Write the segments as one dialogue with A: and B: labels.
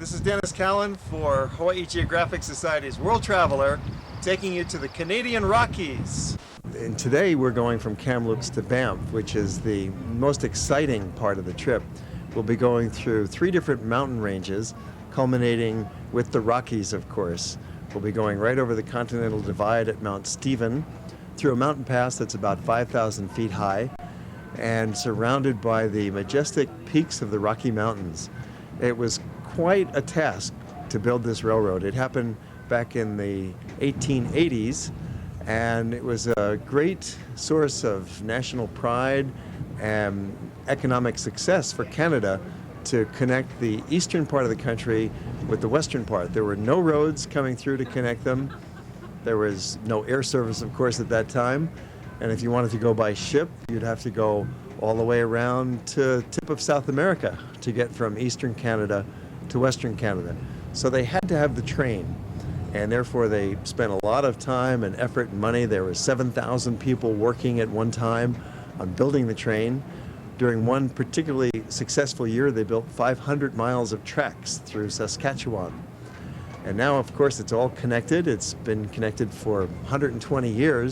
A: This is Dennis Callan for Hawaii Geographic Society's World Traveler, taking you to the Canadian Rockies. And today we're going from Kamloops to Banff, which is the most exciting part of the trip. We'll be going through 3 different mountain ranges, culminating with the Rockies, of course. We'll be going right over the Continental Divide at Mount Stephen, through a mountain pass that's about 5,000 feet high, and surrounded by the majestic peaks of the Rocky Mountains. It was quite a task to build this railroad. It happened back in the 1880s, and it was a great source of national pride and economic success for Canada to connect the eastern part of the country with the western part. There were no roads coming through to connect them. There was no air service, of course, at that time. And if you wanted to go by ship, you'd have to go all the way around to tip of South America to get from eastern Canada to western Canada. So they had to have the train, and therefore they spent a lot of time and effort and money. There were 7,000 people working at one time on building the train. During one particularly successful year, they built 500 miles of tracks through Saskatchewan. And now, of course, it's all connected. It's been connected for 120 years.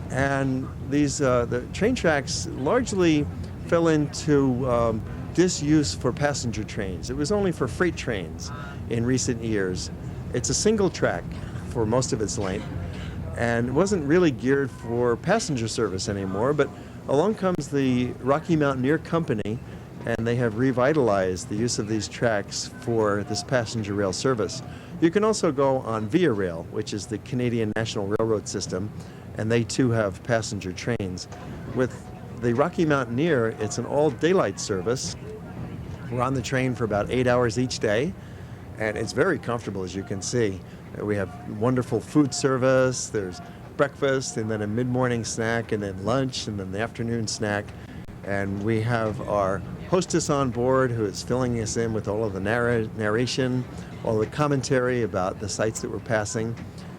A: And these the train tracks largely fell into disuse for passenger trains. It was only for freight trains in recent years. It's a single track for most of its length, and it wasn't really geared for passenger service anymore, but along comes the Rocky Mountaineer Company, and they have revitalized the use of these tracks for this passenger rail service. You can also go on Via Rail, which is the Canadian National Railroad System, and they too have passenger trains. With the Rocky Mountaineer, it's an all-daylight service. We're on the train for about 8 hours each day, and it's very comfortable, as you can see. We have wonderful food service. There's breakfast, and then a mid-morning snack, and then lunch, and then the afternoon snack. And we have our hostess on board who is filling us in with all of the narration, all the commentary about the sites that we're passing,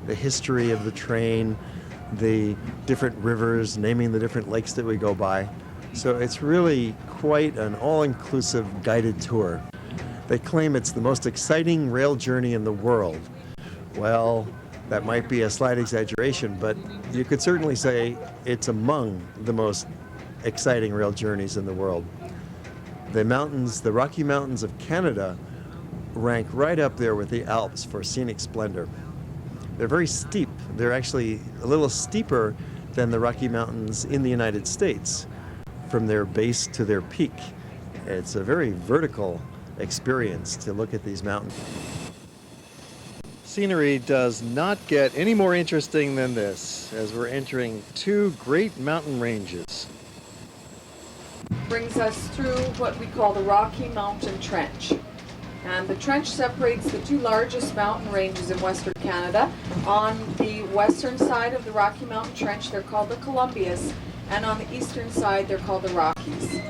A: the history of the train, the different rivers, naming the different lakes that we go by. So it's really quite an all-inclusive guided tour. They claim it's the most exciting rail journey in the world. Well, that might be a slight exaggeration, but you could certainly say it's among the most exciting rail journeys in the world. The mountains, the Rocky Mountains of Canada, rank right up there with the Alps for scenic splendor. They're very steep. They're actually a little steeper than the Rocky Mountains in the United States from their base to their peak. It's a very vertical experience to look at these mountains. Scenery does not get any more interesting than this as we're entering 2 great mountain ranges.
B: Brings us through what we call the Rocky Mountain Trench. And the trench separates the 2 largest mountain ranges in Western Canada. On the western side of the Rocky Mountain Trench, they're called the Columbias, and on the eastern side, they're called the Rockies.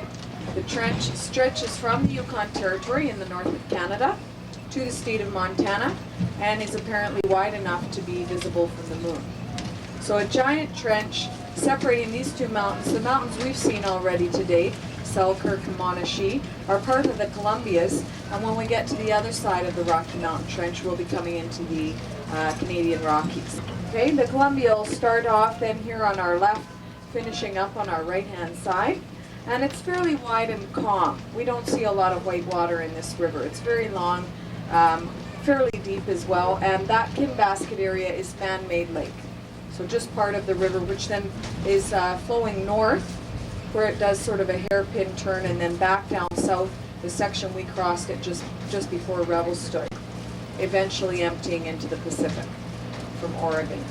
B: The trench stretches from the Yukon Territory in the north of Canada to the state of Montana, and is apparently wide enough to be visible from the moon. So a giant trench separating these 2 mountains. The mountains we've seen already to date, Selkirk and Monashee, are part of the Columbias, and when we get to the other side of the Rocky Mountain Trench, we'll be coming into the Canadian Rockies. Okay, the Columbia will start off then here on our left, finishing up on our right-hand side, and it's fairly wide and calm. We don't see a lot of white water in this river. It's very long, fairly deep as well, and that Kinbasket area is man-made lake. So just part of the river, which then is flowing north, where it does sort of a hairpin turn, and then back down south, the section we crossed it just before Revelstoke, eventually emptying into the Pacific from Oregon.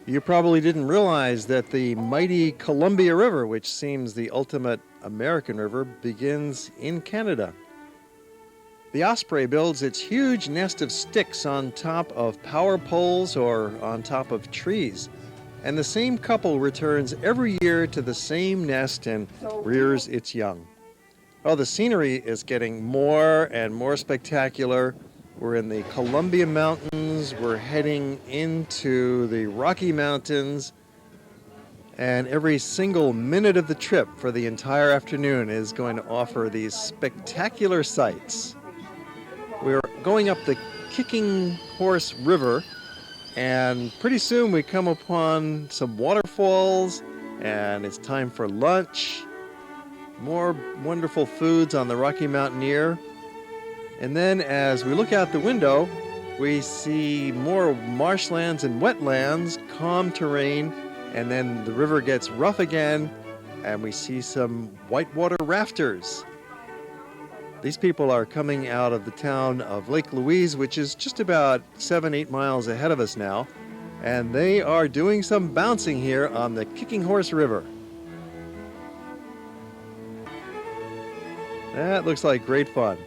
A: You probably didn't realize that the mighty Columbia River, which seems the ultimate American river, begins in Canada. The osprey builds its huge nest of sticks on top of power poles or on top of trees. And the same couple returns every year to the same nest and rears its young. Well, the scenery is getting more and more spectacular. We're in the Columbia Mountains. We're heading into the Rocky Mountains. And every single minute of the trip for the entire afternoon is going to offer these spectacular sights. We're going up the Kicking Horse River, and pretty soon we come upon some waterfalls, and it's time for lunch. More wonderful foods on the Rocky Mountaineer. And then as we look out the window, we see more marshlands and wetlands, calm terrain, and then the river gets rough again, and we see some whitewater rafters. These people are coming out of the town of Lake Louise, which is just about 7-8 miles ahead of us now, and they are doing some bouncing here on the Kicking Horse River. That looks like great fun.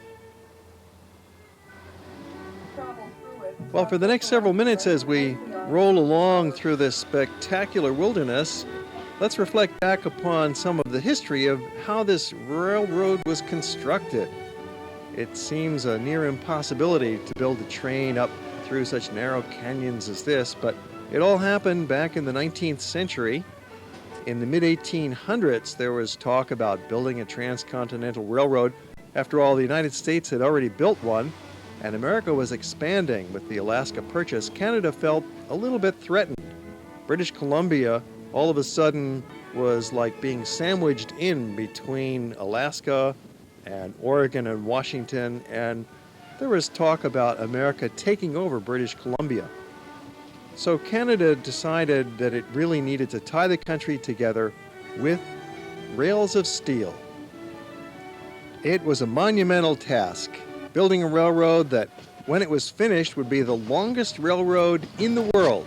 A: Well, for the next several minutes as we roll along through this spectacular wilderness, let's reflect back upon some of the history of how this railroad was constructed. It seems a near impossibility to build a train up through such narrow canyons as this, but it all happened back in the 19th century. In the mid-1800s, there was talk about building a transcontinental railroad. After all, the United States had already built one, and America was expanding with the Alaska Purchase. Canada felt a little bit threatened. British Columbia all of a sudden was like being sandwiched in between Alaska and Oregon and Washington, and there was talk about America taking over British Columbia. So Canada decided that it really needed to tie the country together with rails of steel. It was a monumental task, building a railroad that, when it was finished, would be the longest railroad in the world.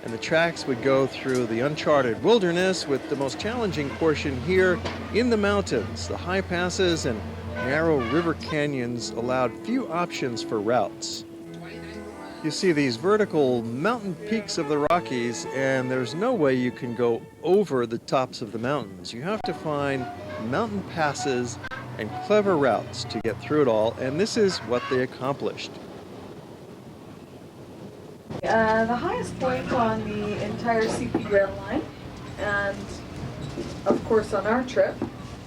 A: And the tracks would go through the uncharted wilderness, with the most challenging portion here in the mountains. The high passes and narrow river canyons allowed few options for routes. You see these vertical mountain peaks of the Rockies, and there's no way you can go over the tops of the mountains. You have to find mountain passes and clever routes to get through it all, and this is what they accomplished.
B: The highest point on the entire CP rail line, and of course on our trip,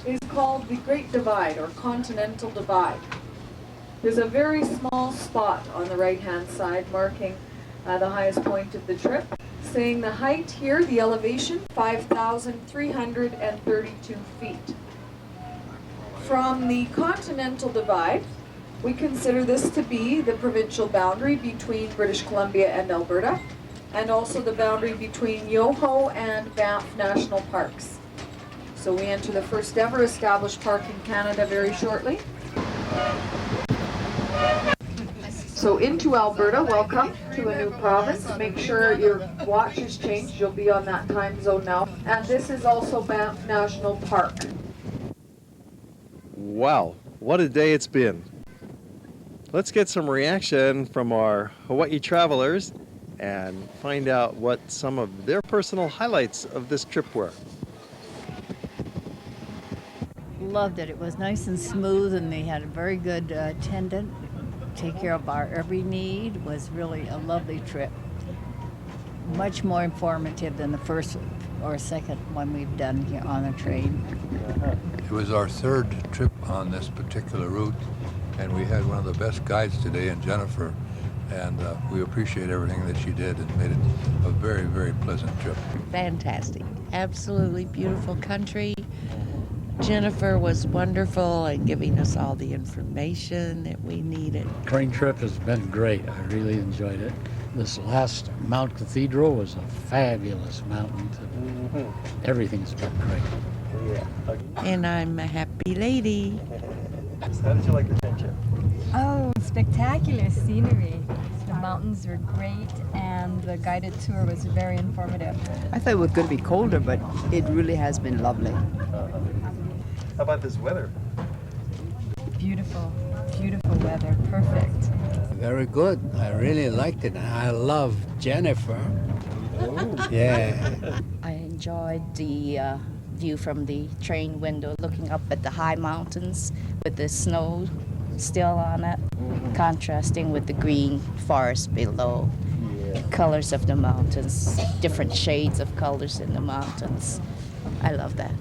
B: is called the Great Divide, or Continental Divide. There's a very small spot on the right-hand side marking the highest point of the trip, saying the height here, the elevation, 5,332 feet. From the Continental Divide, we consider this to be the provincial boundary between British Columbia and Alberta, and also the boundary between Yoho and Banff National Parks. So we enter the first ever established park in Canada very shortly. So into Alberta, welcome to a new province. Make sure your watch is changed, you'll be on that time zone now. And this is also Banff National Park.
A: Wow, what a day it's been. Let's get some reaction from our Hawaii travelers and find out what some of their personal highlights of this trip were.
C: Loved it. It was nice and smooth, and they had a very good attendant. Take care of our every need. It was really a lovely trip. Much more informative than the first or second one we've done here on the train.
D: It was our third trip on this particular route, and we had one of the best guides today in Jennifer, and we appreciate everything that she did and made it a very, very pleasant trip.
E: Fantastic. Absolutely beautiful country. Jennifer was wonderful at giving us all the information that we needed.
F: Train trip has been great. I really enjoyed it. This last Mount Cathedral was a fabulous mountain. Everything's been great.
E: And I'm a happy lady.
A: How did you like the train trip?
G: Oh, spectacular scenery. The mountains were great, and the guided tour was very informative.
H: I thought it was going to be colder, but it really has been lovely.
A: How about this weather?
G: Beautiful, beautiful weather, perfect.
I: Very good. I really liked it. I love Jennifer. Yeah.
J: I enjoyed the view from the train window, looking up at the high mountains with the snow still on it, contrasting with the green forest below. The colors of the mountains, different shades of colors in the mountains. I love that.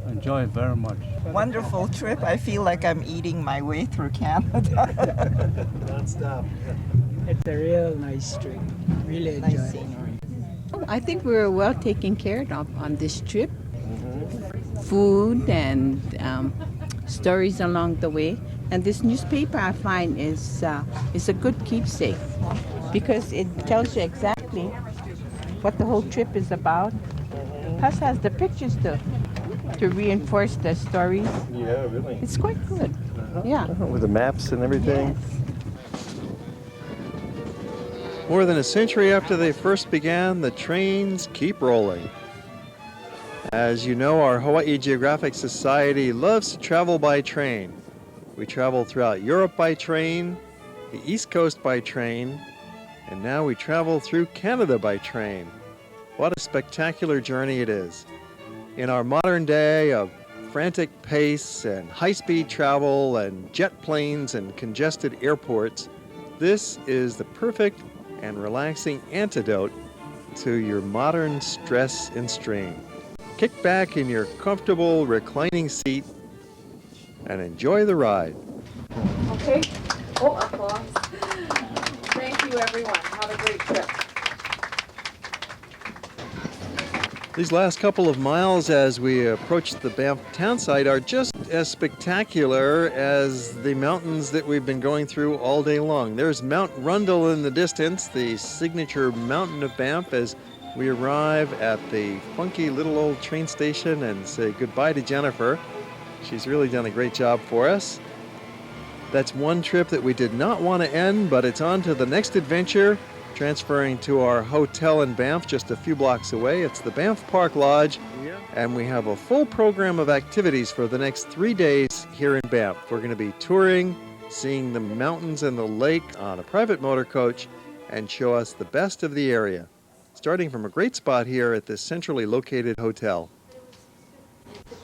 F: Enjoy it very much.
K: Wonderful trip. I feel like I'm eating my way through Canada.
A: Non-stop.
L: It's a real nice trip. Really enjoy
K: Nice
L: it.
K: scenery.
H: I think we were well taken care of on this trip. Food and stories along the way. And this newspaper I find is a good keepsake because it tells you exactly what the whole trip is about. Plus has the pictures to reinforce the stories.
A: Yeah, really.
H: It's quite good. Yeah.
A: With the maps and everything. More than a century after they first began, the trains keep rolling. As you know, our Hawaii Geographic Society loves to travel by train. We travel throughout Europe by train, the East Coast by train, and now we travel through Canada by train. What a spectacular journey it is. In our modern day of frantic pace and high-speed travel and jet planes and congested airports, this is the perfect and relaxing antidote to your modern stress and strain. Kick back in your comfortable reclining seat and enjoy the ride.
B: Okay. Oh, applause. Thank you, everyone. Have a great trip.
A: These last couple of miles as we approach the Banff townsite are just as spectacular as the mountains that we've been going through all day long. There's Mount Rundle in the distance, the signature mountain of Banff, as we arrive at the funky little old train station and say goodbye to Jennifer. She's really done a great job for us. That's one trip that we did not want to end, but it's on to the next adventure, transferring to our hotel in Banff just a few blocks away. It's the Banff Park Lodge, and we have a full program of activities for the next 3 days here in Banff. We're going to be touring, seeing the mountains and the lake on a private motor coach, and show us the best of the area, starting from a great spot here at this centrally located hotel.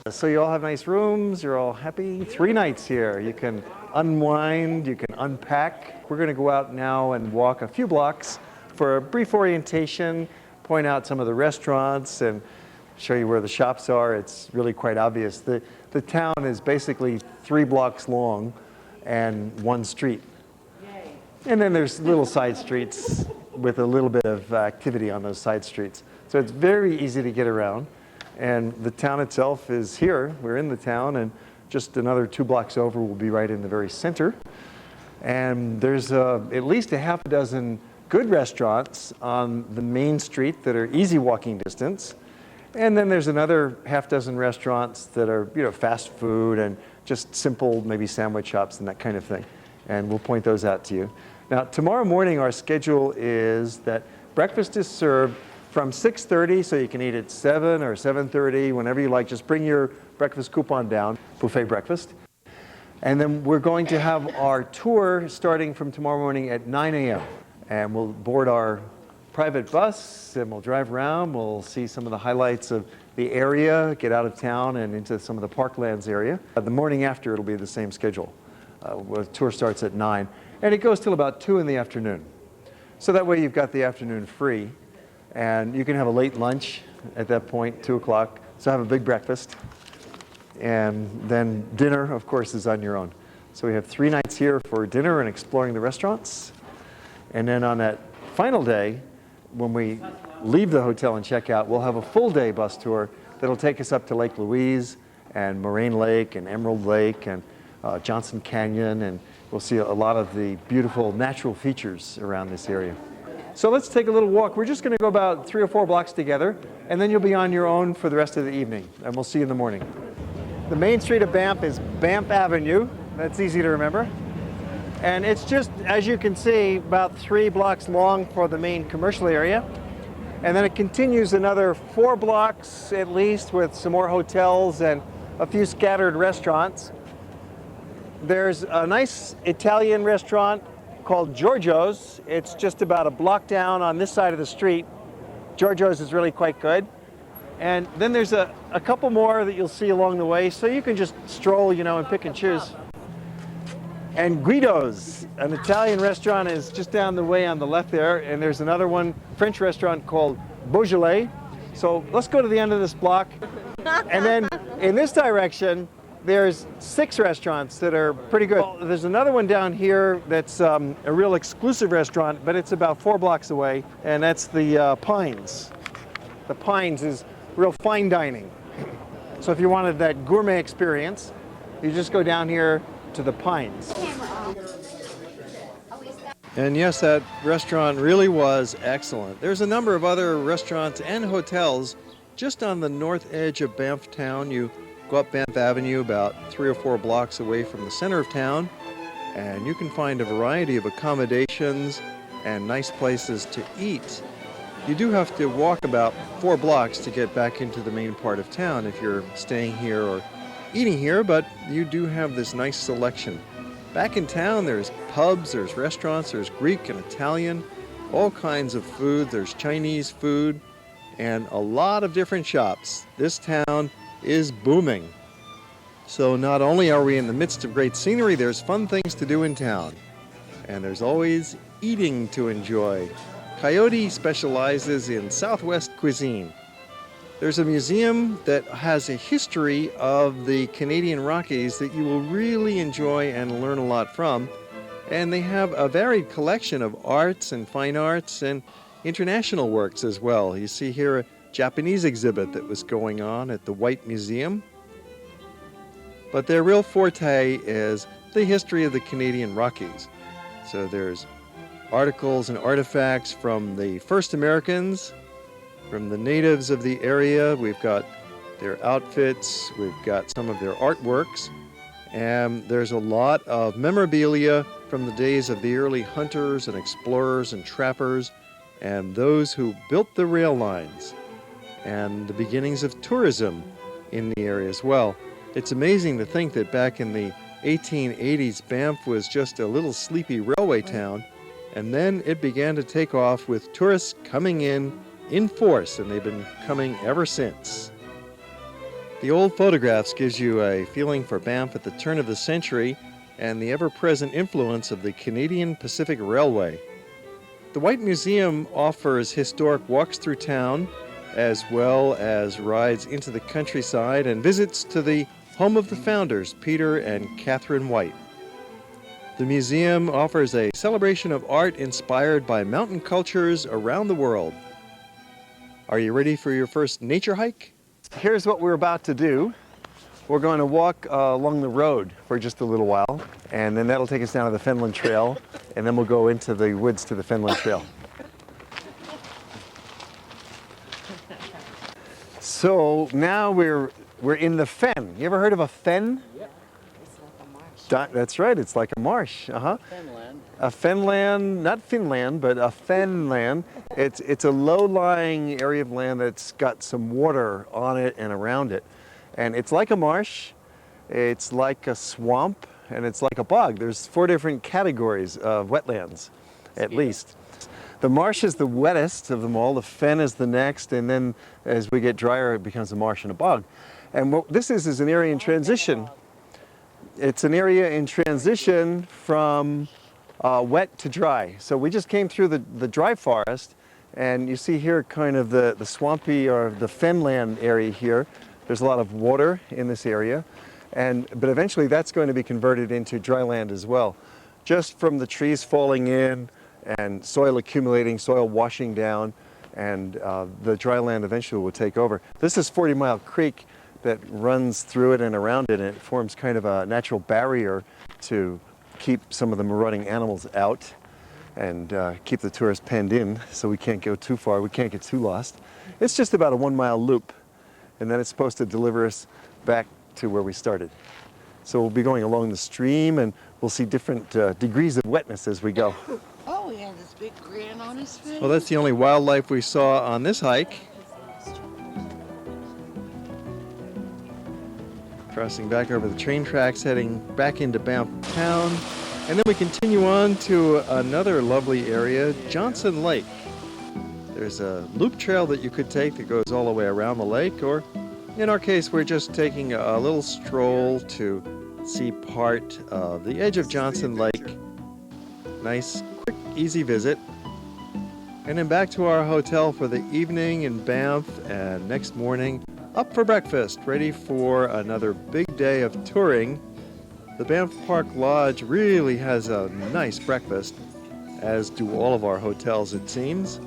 A: So you all have nice rooms, you're all happy. 3 nights here. You can unwind, you can unpack. We're going to go out now and walk a few blocks for a brief orientation, point out some of the restaurants and show you where the shops are. It's really quite obvious. The town is basically 3 blocks long and 1 street. And then there's little side streets with a little bit of activity on those side streets. So it's very easy to get around. And the town itself is here. We're in the town, and just another 2 blocks over, we'll be right in the very center. And there's at least a half a dozen good restaurants on the main street that are easy walking distance. And then there's another half dozen restaurants that are, fast food and just simple, maybe sandwich shops and that kind of thing. And we'll point those out to you. Now, tomorrow morning, our schedule is that breakfast is served from 6:30, so you can eat at 7 or 7:30, whenever you like. Just bring your breakfast coupon down, buffet breakfast. And then we're going to have our tour starting from tomorrow morning at 9 a.m. And we'll board our private bus and we'll drive around. We'll see some of the highlights of the area, get out of town and into some of the parklands area. The morning after, it'll be the same schedule. The tour starts at 9 and it goes till about 2 in the afternoon. So that way you've got the afternoon free. And you can have a late lunch at that point, 2 o'clock. So have a big breakfast. And then dinner, of course, is on your own. So we have 3 nights here for dinner and exploring the restaurants. And then on that final day, when we leave the hotel and check out, we'll have a full day bus tour that'll take us up to Lake Louise and Moraine Lake and Emerald Lake and Johnson Canyon. And we'll see a lot of the beautiful natural features around this area. So let's take a little walk. We're just going to go about 3 or 4 blocks together, and then you'll be on your own for the rest of the evening, and we'll see you in the morning. The main street of Banff is Banff Avenue. That's easy to remember. And it's just, as you can see, about 3 blocks long for the main commercial area. And then it continues another 4 blocks at least with some more hotels and a few scattered restaurants. There's a nice Italian restaurant called Giorgio's. It's just about a block down on this side of the street. Giorgio's is really quite good. And then there's a couple more that you'll see along the way, so you can just stroll, and pick and choose. And Guido's, an Italian restaurant, is just down the way on the left there, and there's another one, French restaurant called Beaujolais. So let's go to the end of this block. And then in this direction, there's 6 restaurants that are pretty good. Well, there's another one down here that's a real exclusive restaurant, but it's about 4 blocks away, and that's the Pines. The Pines is real fine dining. So if you wanted that gourmet experience, you just go down here to the Pines. And yes, that restaurant really was excellent. There's a number of other restaurants and hotels just on the north edge of Banff town. You go up Banff Avenue about 3 or 4 blocks away from the center of town, and you can find a variety of accommodations and nice places to eat. You do have to walk about 4 blocks to get back into the main part of town if you're staying here or eating here, but you do have this nice selection. Back in town, there's pubs, there's restaurants, there's Greek and Italian, all kinds of food. There's Chinese food and a lot of different shops. This town is booming. So not only are we in the midst of great scenery, there's fun things to do in town. And there's always eating to enjoy. Coyote specializes in Southwest cuisine. There's a museum that has a history of the Canadian Rockies that you will really enjoy and learn a lot from. And they have a varied collection of arts and fine arts and international works as well. You see here a Japanese exhibit that was going on at the Whyte Museum. But their real forte is the history of the Canadian Rockies. So there's articles and artifacts from the first Americans, from the natives of the area. We've got their outfits, we've got some of their artworks, and there's a lot of memorabilia from the days of the early hunters and explorers and trappers and those who built the rail lines and the beginnings of tourism in the area as well. It's amazing to think that back in the 1880s, Banff was just a little sleepy railway town, and then it began to take off with tourists coming in force, and they've been coming ever since. The old photographs gives you a feeling for Banff at the turn of the century and the ever-present influence of the Canadian Pacific Railway. The Whyte Museum offers historic walks through town, as well as rides into the countryside and visits to the home of the founders, Peter and Catherine Whyte. The museum offers a celebration of art inspired by mountain cultures around the world. Are you ready for your first nature hike? Here's what we're about to do. We're going to walk along the road for just a little while, and then that'll take us down to the Fenland Trail, and then we'll go into the woods to the Fenland Trail. So now we're in the fen. You ever heard of a fen?
F: Yep. It's like a marsh.
A: That's right, it's like a marsh.
F: Fenland.
A: A fenland, not Finland, but a fenland. It's a low-lying area of land that's got some water on it and around it. And it's like a marsh, it's like a swamp, and it's like a bog. There's 4 different categories of wetlands, at least. The marsh is the wettest of them all, the fen is the next, and then as we get drier, it becomes a marsh and a bog. And what this is an area in transition. It's an area in transition from wet to dry. So we just came through the dry forest, and you see here kind of the swampy or the fenland area here. There's a lot of water in this area, but eventually that's going to be converted into dry land as well. Just from the trees falling in and soil accumulating, soil washing down, and the dry land eventually will take over. This is 40 Mile Creek that runs through it and around it, and it forms kind of a natural barrier to keep some of the marauding animals out and keep the tourists penned in so we can't go too far, we can't get too lost. It's just about a 1 mile loop, and then it's supposed to deliver us back to where we started. So we'll be going along the stream, and we'll see different degrees of wetness as we go.
E: Oh, he had this big grin on his face.
A: Well, that's the only wildlife we saw on this hike. Crossing back over the train tracks, heading back into Banff town. And then we continue on to another lovely area, Johnson Lake. There's a loop trail that you could take that goes all the way around the lake, or in our case, we're just taking a little stroll to see part of the edge of Johnson Lake. Nice, quick, easy visit. And then back to our hotel for the evening in Banff, and next morning up for breakfast, ready for another big day of touring. The Banff Park Lodge really has a nice breakfast, as do all of our hotels, it seems.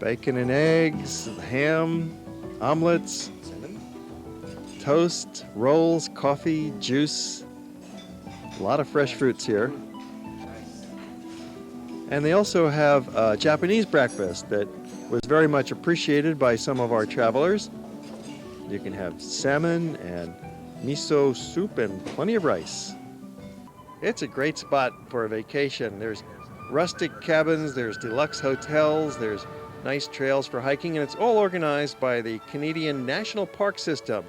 A: Bacon and eggs, ham, omelets, toast, rolls, coffee, juice. A lot of fresh fruits here. And they also have a Japanese breakfast that was very much appreciated by some of our travelers. You can have salmon and miso soup and plenty of rice. It's a great spot for a vacation. There's rustic cabins, there's deluxe hotels, there's nice trails for hiking, and it's all organized by the Canadian National Park System.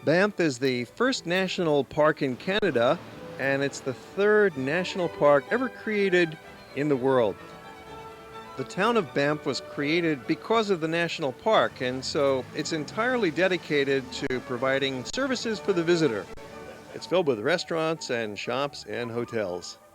A: Banff is the first national park in Canada, and it's the third national park ever created in the world. The town of Banff was created because of the national park, and so it's entirely dedicated to providing services for the visitor. It's filled with restaurants and shops and hotels.